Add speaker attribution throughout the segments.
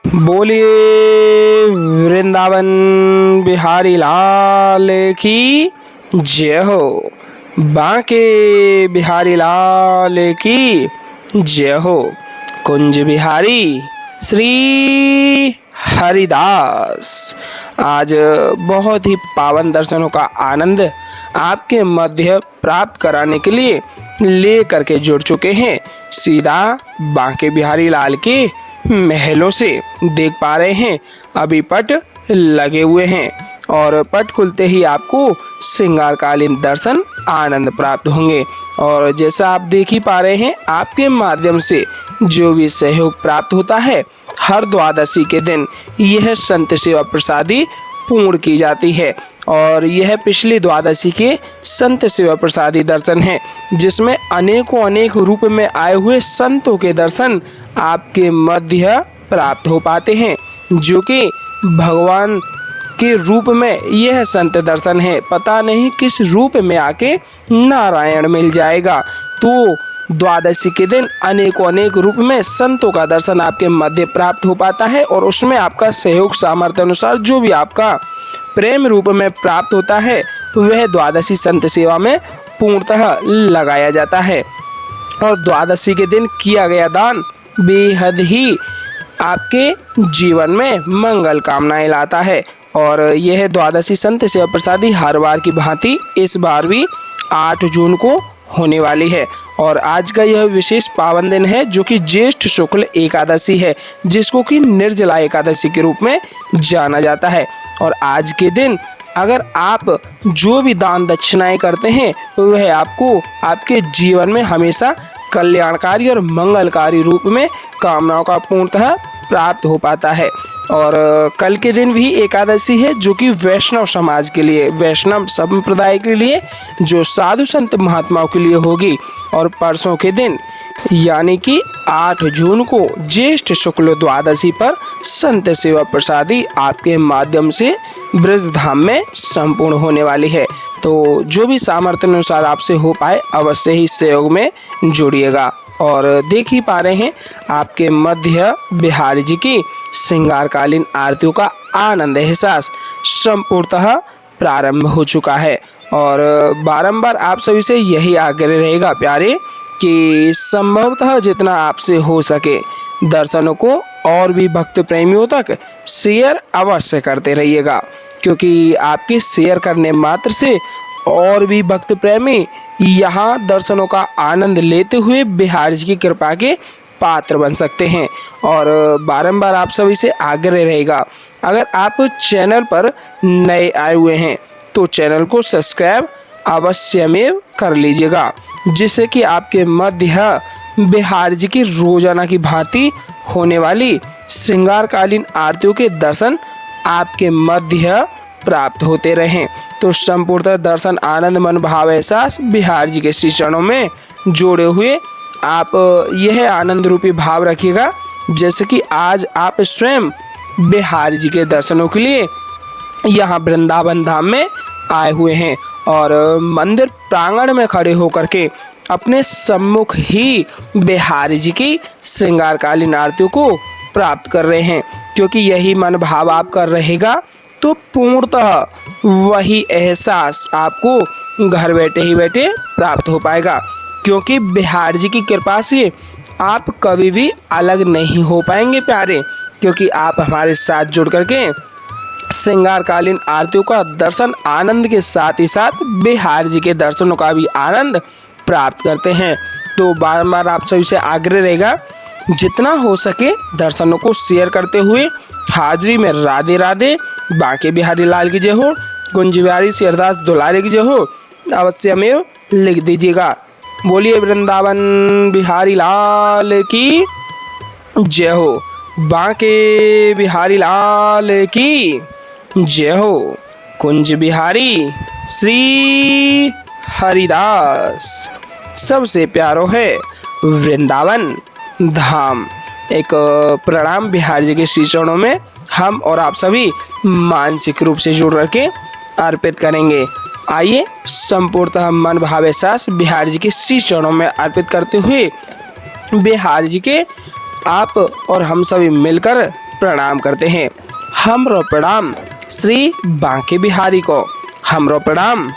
Speaker 1: बोलिए वृंदावन बिहारी लाल की जय हो। बांके बिहारी लाल की जय हो। कुंज बिहारी श्री हरिदास आज बहुत ही पावन दर्शनों का आनंद आपके मध्य प्राप्त कराने के लिए लेकर के जुड़ चुके हैं। सीधा बांके बिहारी लाल के महलों से देख पा रहे हैं, अभी पट लगे हुए हैं और पट खुलते ही आपको श्रृंगारकालीन दर्शन आनंद प्राप्त होंगे। और जैसा आप देख ही पा रहे हैं, आपके माध्यम से जो भी सहयोग प्राप्त होता है, हर द्वादशी के दिन यह संत सेवा प्रसादी पूर्ण की जाती है। और यह पिछली द्वादशी के संत सेवा प्रसादी दर्शन है, जिसमें अनेक रूप में आए हुए संतों के दर्शन आपके मध्य प्राप्त हो पाते हैं, जो कि भगवान के रूप में यह संत दर्शन है। पता नहीं किस रूप में आके नारायण मिल जाएगा। तो द्वादशी के दिन अनेक रूप में संतों का दर्शन आपके मध्य प्राप्त हो पाता है और उसमें आपका सहयोग सामर्थ्य अनुसार जो भी आपका प्रेम रूप में प्राप्त होता है, वह द्वादशी संत सेवा में पूर्णतः लगाया जाता है। और द्वादशी के दिन किया गया दान बेहद ही आपके जीवन में मंगल कामनाएं लाता है। और यह द्वादशी संत सेवा प्रसादी हर बार की भांति इस बार भी 8 जून को होने वाली है। और आज का यह विशेष पावन दिन है, जो कि ज्येष्ठ शुक्ल एकादशी है, जिसको कि निर्जला एकादशी के रूप में जाना जाता है। और आज के दिन अगर आप जो भी दान दक्षिणाएं करते हैं, वह आपको आपके जीवन में हमेशा कल्याणकारी और मंगलकारी रूप में कामनाओं का पूर्णतः प्राप्त हो पाता है। और कल के दिन भी एकादशी है, जो कि वैष्णव समाज के लिए, वैष्णव संप्रदाय के लिए, जो साधु संत महात्माओं के लिए होगी। और परसों के दिन यानी कि 8 जून को ज्येष्ठ शुक्ल द्वादशी पर संत सेवा प्रसादी आपके माध्यम से ब्रज धाम में संपूर्ण होने वाली है। तो जो भी सामर्थ्य अनुसार आपसे हो पाए, अवश्य ही सहयोग में जुड़िएगा। और देख ही पा रहे हैं, आपके मध्य बिहारी जी की श्रृंगारकालीन आरतियों का आनंद एहसास संपूर्णतः प्रारंभ हो चुका है। और बारंबार आप सभी से यही आग्रह रहेगा प्यारे, कि संभवतः जितना आपसे हो सके दर्शनों को और भी भक्त प्रेमियों तक शेयर अवश्य करते रहिएगा, क्योंकि आपके शेयर करने मात्र से और भी भक्त प्रेमी यहाँ दर्शनों का आनंद लेते हुए बिहार जी की कृपा के पात्र बन सकते हैं। और बारंबार आप सभी से आग्रह रहेगा, अगर आप चैनल पर नए आए हुए हैं तो चैनल को सब्सक्राइब अवश्यमेव कर लीजिएगा, जिससे कि आपके मध्य बिहार जी की रोजाना की भांति होने वाली श्रृंगारकालीन आरतियों के दर्शन आपके मध्य प्राप्त होते रहें। तो संपूर्ण दर्शन आनंद मन भाव एहसास बिहार जी के श्री चरणों में जोड़े हुए आप यह आनंद रूपी भाव रखिएगा, जैसे कि आज आप स्वयं बिहार जी के दर्शनों के लिए यहाँ वृंदावन धाम में आए हुए हैं और मंदिर प्रांगण में खड़े होकर के अपने सम्मुख ही बिहारी जी की श्रृंगारकालीन आरतियों को प्राप्त कर रहे हैं। क्योंकि यही मन भाव आपका रहेगा, तो पूर्णतः वही एहसास आपको घर बैठे ही बैठे प्राप्त हो पाएगा। क्योंकि बिहार जी की कृपा से आप कभी भी अलग नहीं हो पाएंगे प्यारे, क्योंकि आप हमारे साथ जुड़ करके श्रृंगारकालीन आरतियों का दर्शन आनंद के साथ ही साथ बिहार जी के दर्शनों का भी आनंद प्राप्त करते हैं। तो बार आप सभी से आग्रह रहेगा, जितना हो सके दर्शनों को शेयर करते हुए हाजिरी में राधे राधे, बांके बिहारी लाल की जय हो, कुंज बिहारी श्री हरिदास दुलारे की जय हो, अवश्य में लिख दीजिएगा। बोलिए वृंदावन बिहारी लाल की जय हो, बांके बिहारी लाल की जय हो, कुंज बिहारी श्री हरिदास सबसे प्यारो है वृंदावन धाम। एक प्रणाम बिहार जी के श्री चरणों में हम और आप सभी मानसिक रूप से जुड़ करके अर्पित करेंगे। आइए संपूर्णतः मन भाव एहसास बिहार जी के श्री चरणों में अर्पित करते हुए बिहार जी के आप और हम सभी मिलकर प्रणाम करते हैं। हमरो प्रणाम श्री बांके बिहारी को, हमरो प्रणाम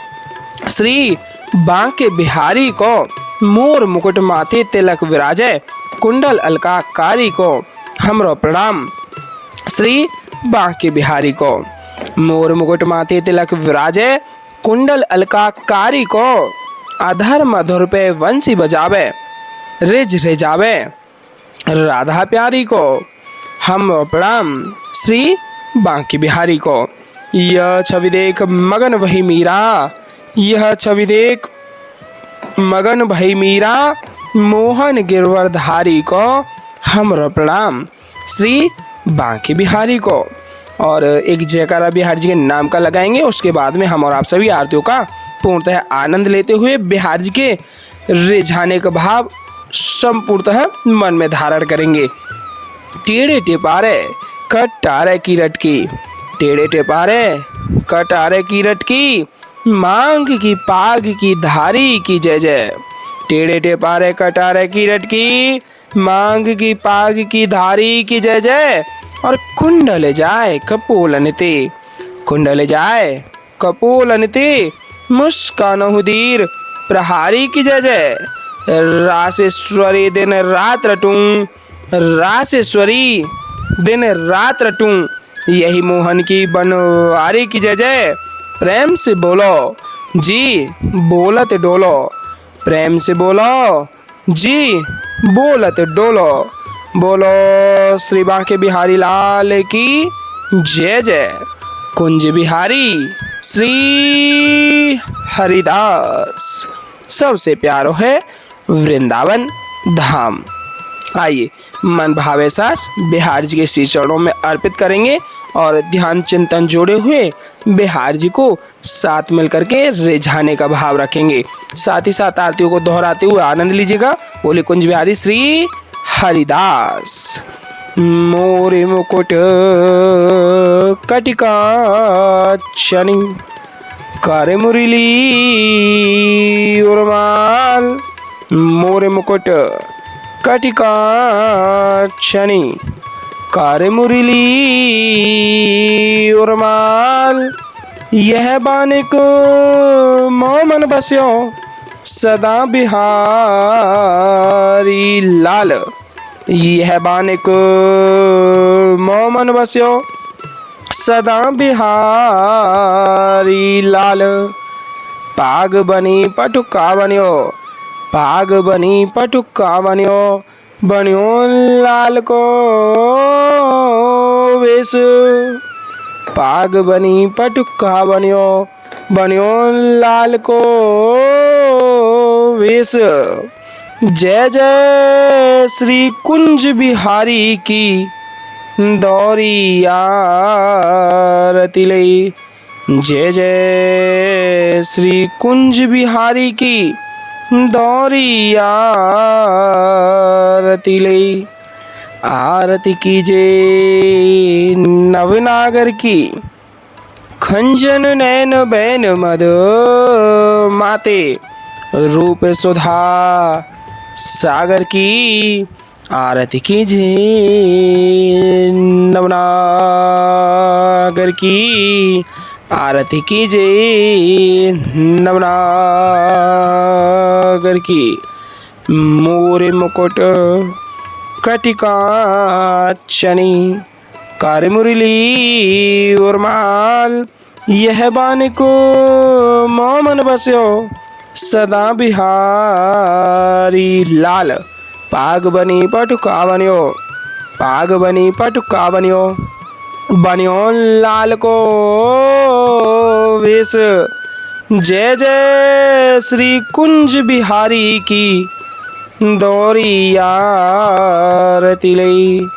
Speaker 1: श्री बांके बिहारी को। मोर मुकुट माथे तिलक विराजय कुंडल अलंकारी को, हमरो प्रणाम श्री बांके बिहारी को। मोर मुकुट माथे तिलक विराजय कुंडल अलंकारी को। अधर मधुर पे वंशी बजावे रिज रिजावे राधा प्यारी को, हमरो प्रणाम श्री बांके बिहारी को। यह छवि देख मगन वही मीरा, यह छवि देख मगन भई मीरा मोहन गिरवरधारी को, हमरो प्रणाम श्री बांके बिहारी को। और एक जयकारा बिहार जी के नाम का लगाएंगे। उसके बाद में हम और आप सभी आरतियों का पूर्णतः आनंद लेते हुए बिहार जी के रिझाने का भाव संपूर्णतः मन में धारण करेंगे। टेढ़े टेपारे कटारे की रटकी, टेढ़े टेपारे कटारे की रटकी मांग की पाग की धारी की जय जय। टेढ़े टेपारे कटारे की रटकी मांग की पाग की धारी की जय जय। और कुंडल जाए कपोलनते, कुंडल जाए कपोलनते मुस्कानहुदीर प्रहारी की जय जय। रासेश्वरी दिन रात रटूं, रासेश्वरी दिन रात रटूं यही मोहन की बनवारी की जय जय। प्रेम से बोलो जी बोलत डोलो, प्रेम से बोलो जी बोलत डोलो। बोलो श्री बांके बिहारी लाल की जय जय। कुंज बिहारी श्री हरिदास सबसे प्यारो है वृंदावन धाम। आइए मन भावे सास बिहार जी के श्री चरणों में अर्पित करेंगे और ध्यान चिंतन जोड़े हुए बिहार जी को साथ मिलकर के रिझाने का भाव रखेंगे। साथ ही साथ आरतियों को दोहराते हुए आनंद लीजिएगा। बोले कुंज बिहारी श्री हरिदास। मोरे मुकुट कटिका शनि करे मुरली उर्माल, मोरे मुकुट कटिका शनि करे मुरली उर्माल। यह बानिक मोमन बस्यो सदा बिहारी लाल, यह बानिक मोमन बस्यो सदा बिहारी लाल। पाग बनी पटुका बन्यो, पाग बनी पटुका बन्यो बन्यो लाल को वेश। पाग बनी पटुका बन्यो बन्यो लाल को वेश। जय जय श्री कुंज बिहारी की दौरी आरती लई, जय जय श्री कुंज बिहारी की दौरी आरती लई। आरती कीजे नवनागर की खंजन नैन बैन मद माते रूप सुधा सागर की। आरती कीजे नवनागर की, आरती कीजे नवनागर की। मोरे मुकुट कटिका शनि करे मुरली उर्माल। यह बानिको मोमन बस्यो सदा बिहारी लाल। पाग बनी पटुका बन्यो, पाग बनी पटुका बन्यो बन्यो लाल को वेश। जय जय श्री कुंज बिहारी की दौरी आरती लई,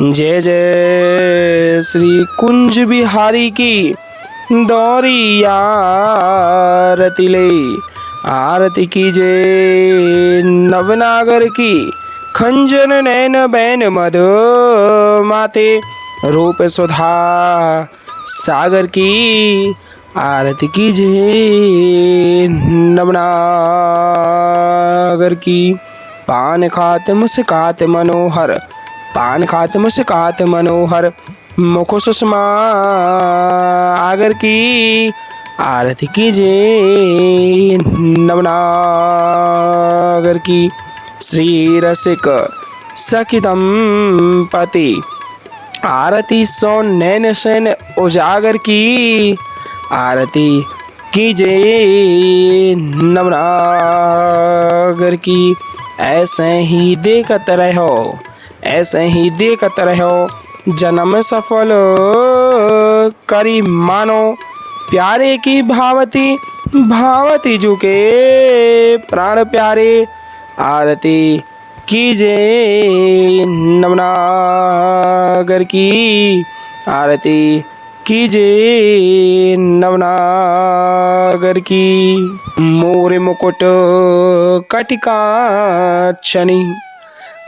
Speaker 1: जय जय श्री कुंज बिहारी की दौरी आरती लई। आरती कीजे नवनागर की खंजन नैन बैन मद माते रूप सुधा सागर की। आरती कीजे नवनागर की। पान खात मुस्कात मनोहर पान खात मुस्कात मनोहर मुख सुषमा आगर की आरती कीजिए नवनागर की। श्री रसिक सखी दंपति आरती सो नैन सैन उजागर की आरती कीजिए नवनागर की। ऐसे ही देखत रहो, ऐसे ही देखत रहो, जन्म सफल करी मानो प्यारे की भावती भावती जुके प्राण प्यारे आरती कीजिए नवनागर की आरती कीजिए नवनागर की। मोर मुकुट कटिका छनी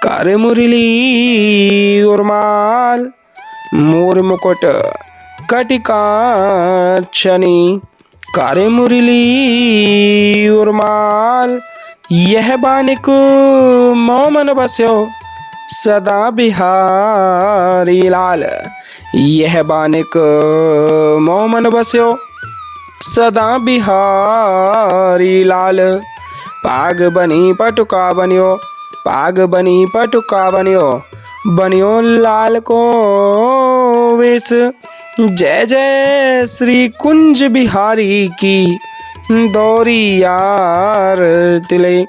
Speaker 1: कर मुरली उर्माल मोर मुकुट कटिका छनी कर मुरली उर्माल। यह बानिक मोमन बस्यो सदा बिहारी लाल। यह बानिक मोमन बस्यो सदा बिहारी लाल। पाग बनी पटुका बनियो पाग बनी पटुका बनियो बनियो लाल को वेश। जय जय श्री कुंज बिहारी की दौरी यार तिले।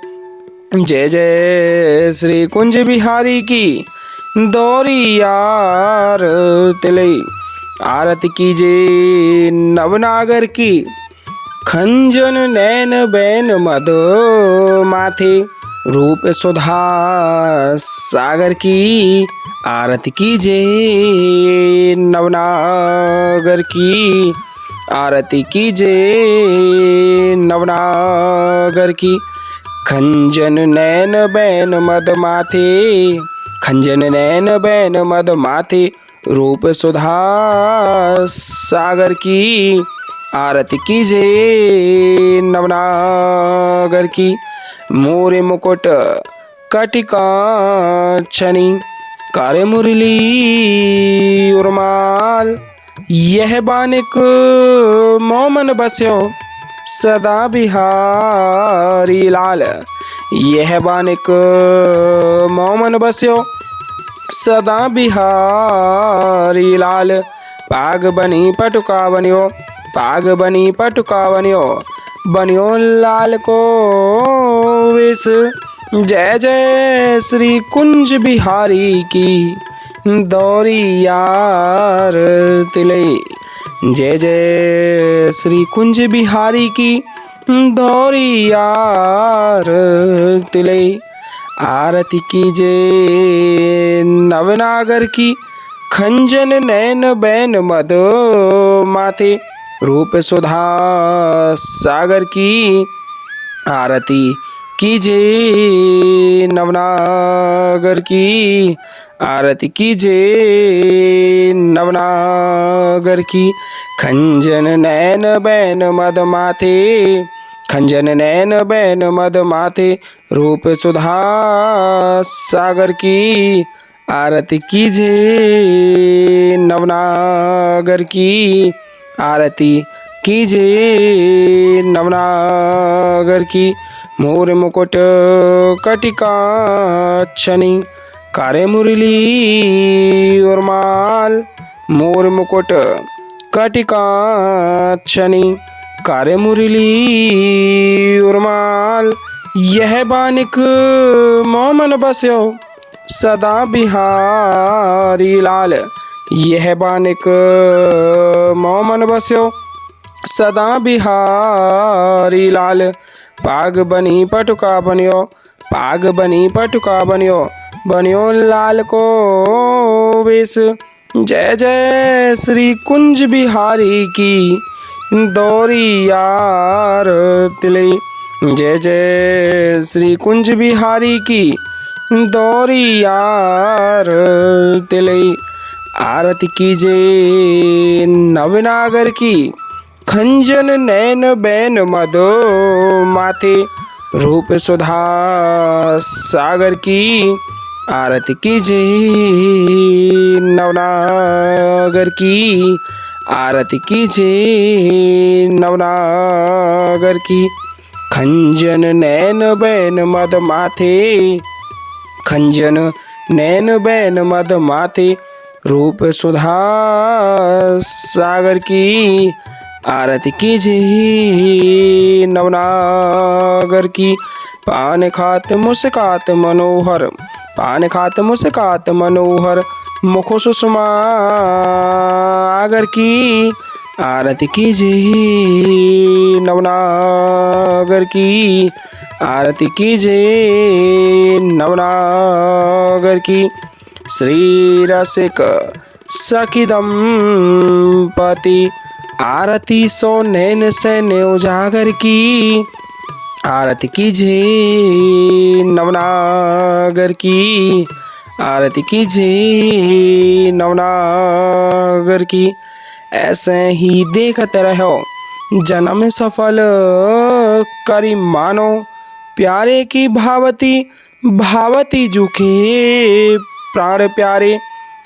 Speaker 1: जय जय श्री कुंज बिहारी की दौरी यार तिले। आरती कीजिए नवनागर की खंजन नैन बैन मद माथे रूप सुधा सागर की आरती कीजिए नवनागर की आरती कीजिए नवनागर की। खंजन नैन बैन मद माथे खंजन नैन बैन मद माथे रूप सुधा सागर की आरती कीजिए नवनागर की। मोरे मुकुट कटिका छनी करे मुरली उर्माल। यह बानिक मोमन बस्यो सदा बिहारी लाल। यह बानिक मोमन बस्यो सदा बिहारी लाल। पाग बनी पटुका बनियो पाग बनी पटुका बनियो बनियो लाल को वेश। जय जय श्री कुंज बिहारी की दौरी यार तिले। जय जय श्री कुंज बिहारी की दौरी यार तिले। आरती कीजिए नवनागर की खंजन नैन बैन मद माथे रूप सुधा सागर की आरती कीजिए नवनागर की आरती कीजिए नवनागर की। खंजन नैन बैन मद माथे खंजन नैन बैन मद माथे रूप सुधा सागर की आरती कीजिए नवनागर की आरती कीजिए नवनागर की। मोर मुकुट कटिका छनी करे मुरली उर्माल। मोर मुकुट कटिका छनी करे मुरली उर्माल। यह बानिक मोमन बस्यो सदा बिहारी लाल। यह बानिक मोमन बस्यो सदा बिहारी लाल। पाग बनी पटुका बनियो पाग बनी पटुका बनियो बनियो लाल को वेश। जय जय श्री कुंज बिहारी की दौरी यार तिले। जय जय श्री कुंज बिहारी की दौरी यार तिले। आरती कीजिए नवनागर की खंजन नैन बैन मद माथे रूप सुधा सागर की आरती कीजिए नवनागर की, आरती कीजिए नवनागर की। खंजन नैन बैन मद माथे, खंजन नैन बैन मद माथे, रूप सुधा सागर की। आरती कीजिए नवनागर की। पान खात मुस्कात मनोहर, पान खात मुस्कात मनोहर, मुख सुषमा आगर की। आरती कीजिए नवनागर की, आरती कीजिए नवनागर की। श्री रसिक सखी दंपति, आरती सो नैन सैन उजागर की। आरती कीजिए नवनागर की, आरती कीजिए नवनागर की। ऐसे ही देखते रहो जन्म सफल करी मानो, प्यारे की भावती भावती जुखे प्राण प्यारे।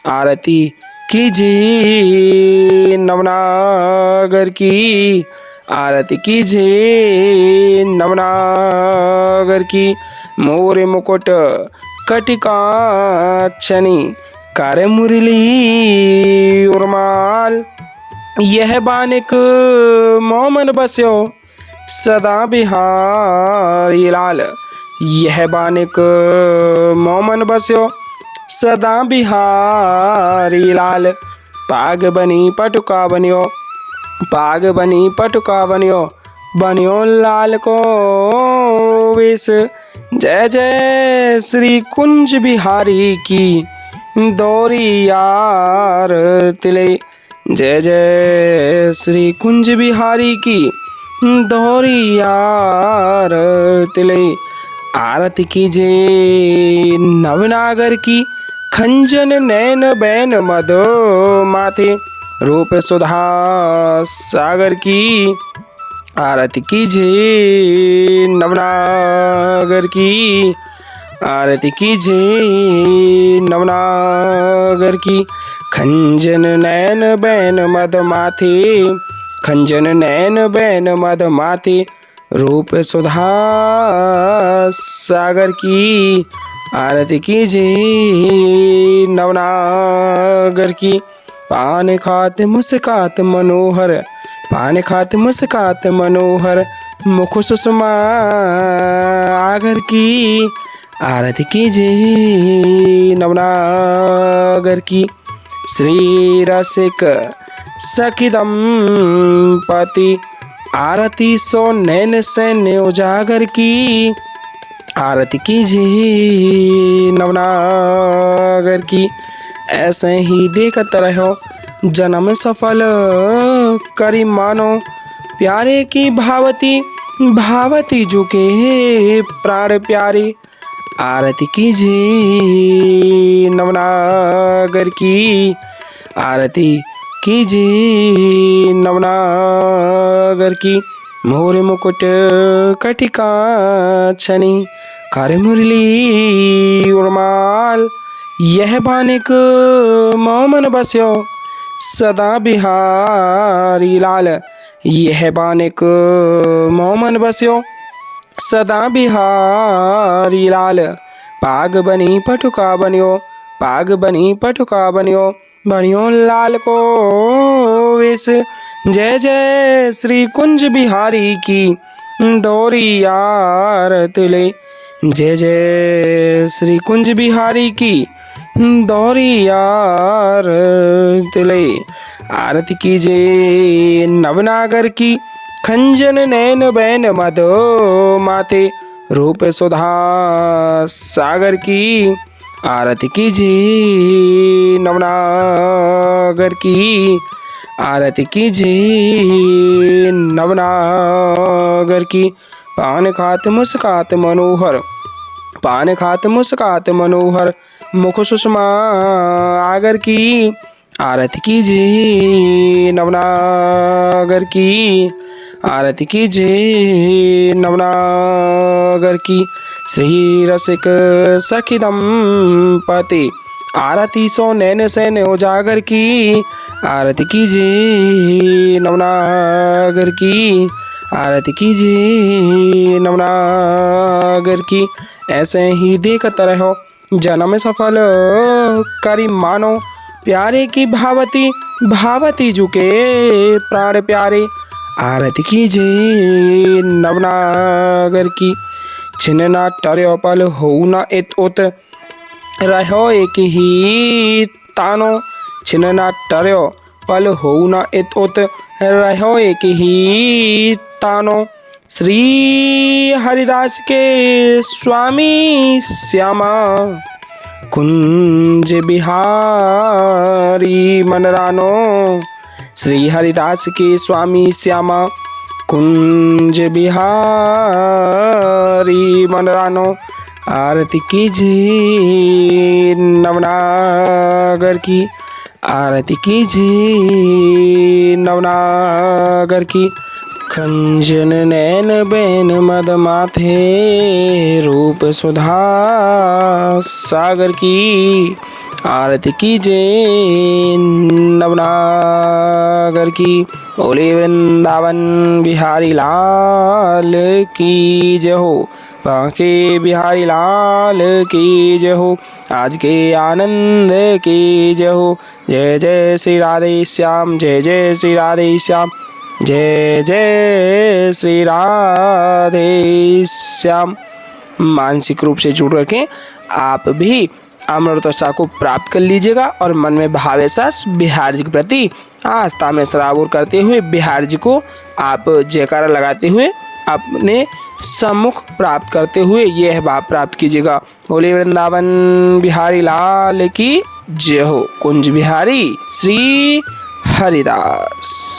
Speaker 1: आरती कीजिए नवनागर की, आरती कीजिए नवनागर की। मोर मुकुट कटिकाक्षनी, कर मुरली उर्माल, यह बानिक मोमन बस्यो सदा बिहारी लाल। यह बानिक मोमन बस्यो सदा बिहारी लाल। पाग बनी पटुका बनियो, पाग बनी पटुका बनियो, बनियो लाल को वेश। जय जय श्री कुंज बिहारी की दौरी यार तिले, जय जय श्री कुंज बिहारी की दौरी यार तिले। आरती कीजिए नवनागर की, खंजन नैन बैन मद माथे, रूप सुधा सागर की। आरती कीजिए नवनागर की, आरती कीजिए नवनागर की। खंजन नैन बैन मद माथे, खंजन नैन बैन मद माथे, रूप सुधा सागर की। आरती कीजिए नवनागर की। पान खात मुस्कात मनोहर, पान खात मुस्कात मनोहर, मुख सुषमा आगर की। आरती कीजिए नवनागर की। श्री रसिक सखी दंपति, आरती सो नैन सैन उजागर की। आरती कीजिए नवनागर की। ऐसे ही देखते रहो जन्म सफल करी मानो, प्यारे की भावती भावती झुके प्राण प्यारे। आरती कीजिए नवनागर की, आरती कीजिए नवनागर की। मोर मुकुट कटिकाक्षनी, कर मुरली उर्माल, यह बानिक मोमन बस्यो सदा बिहारी लाल। यह बानिक मोमन बस्यो सदा बिहारी लाल। पाग बनी पटुका बनियो, पाग बनी पटुका बनियो, बनियो लाल को वेश। जय जय श्री कुंज बिहारी की दौरी यार तिले, जय जय श्री कुंज बिहारी की दौरी यार तिले। आरती कीजिए नवनागर की, खंजन नैन बैन मद माथे, रूप सुधा सागर की। आरती कीजिए नवनागर की, आरती कीजिए नवनागर की। पान खात मुस्कात मनोहर, पान खात मुस्कात मनोहर, मुख सुषमा आगर की। आरती कीजिए नवनागर की, आरती कीजिए नवनागर की। श्री रसिक सखी दंपति आरती सो नैन सैन उजागर की, आरती कीजिए नवनागर की, आरती कीजिए नवनागर की। ऐसे ही देखते रहो जन्म सफल करी मानो, प्यारे की भावती भावती झुके प्राण प्यारे, आरती कीजिए नवनागर की। छिन ना टर्यो पल हो ना इत उत रहो एक ही तानो, छिन ना टर्यो पल हो ना इत उत रहो एक ही तानो। श्री हरिदास के स्वामी श्यामा कुंज बिहारी मनरानो, श्री हरिदास के स्वामी श्यामा कुंज बिहारी मनरानो, आरती कीजिए नवनागर की, आरती कीजिए नवनागर की। खंजन नैन बैन मद माथे रूप सुधा सागर की, आरती कीजिए नवनागर की। बोले वृंदावन बिहारी लाल की जय हो, बांके बिहारी लाल की जय हो, आज के आनंद की जय हो। जय जय श्री राधे श्याम, जय जय श्री राधे श्याम, जय जय श्री राधे श्याम। मानसिक रूप से जुड़ रखें, आप भी अमृतोत्साह को प्राप्त कर लीजिएगा और मन में भावेशस बिहार जी के प्रति आस्था में सराबोर करते हुए बिहार जी को आप जयकारा लगाते हुए अपने सम्मुख प्राप्त करते हुए यह भाव प्राप्त कीजिएगा। बोले वृंदावन बिहारी लाल की जय हो। कुंज बिहारी श्री हरिदास।